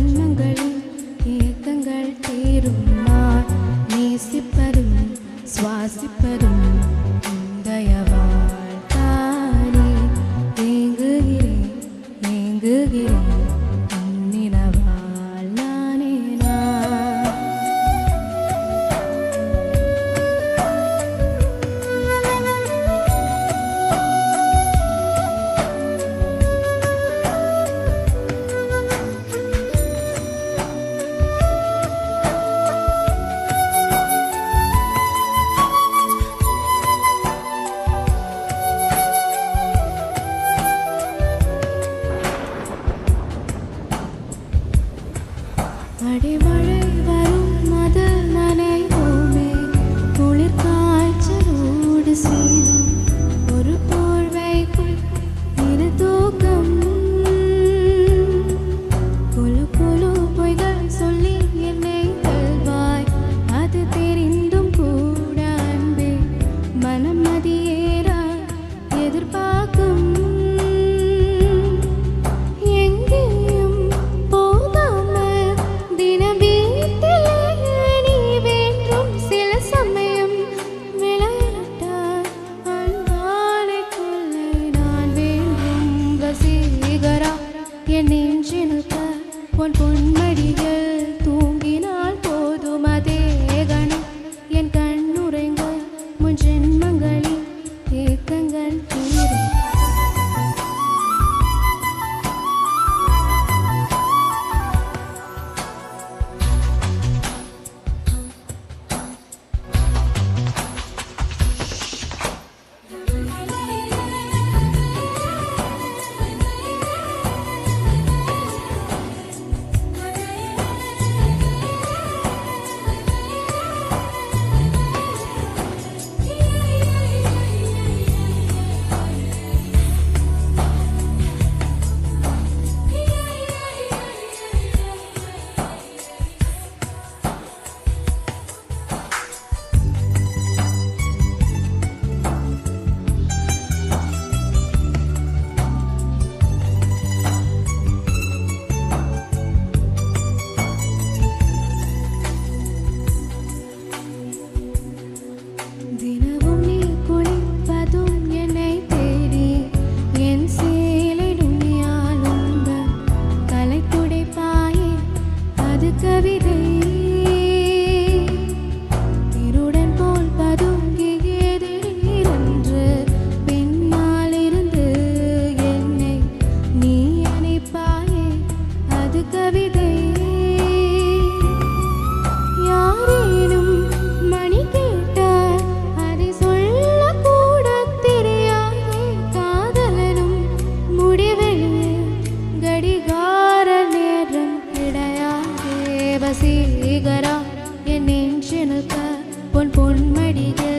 ஜென்மங்களின் ஏக்கங்கள் தீரும் நான் நேசிப்பதும் சுவாசிப்பதும் தயவால் தானே ஏங்குகிறேன் ஏங்குகிறேன் நினவால் நானே நான். அடிமழை வரும் அது நனைவோமே குளிர் காய்ச்சலோடு சேரும் ஒரு போர்வைக்குள் இரு தூக்கம் குழு குழு பொய்கள் சொல்லி என்னை வெல்வாய் அது தெரிந்தும் கூட அன்பே மனம் மதியேற எதிர்பார்க்கும் என் நெஞ்சினுக்க பொன் பொன்மடியில் தூங்கினால் போதும் அதே கணம் என் கண்ணுரைங்க முன் ஜென்மங்களின் ஏக்கங்கள் தீரும். தினமும் நீ குளிப்பதும் என்னை தேடி என் சேலை நுனியால் உந்த கலை துடைப்பாயே அது கவிதை திருடன் போல் பதுங்கியது என்று பின்னால் இருந்து என்னை நீ அணைப்பாயே அது கவிதை யாரேனும் மணி கேட்டால் அதை சொல்லக்கூட தெரியாதே காதலனும் முடிவெளியில் கடிகார நேரம் கிடையாதே வசீகரா என் நெஞ்சினுக்க பொன் பொன்மடிகள்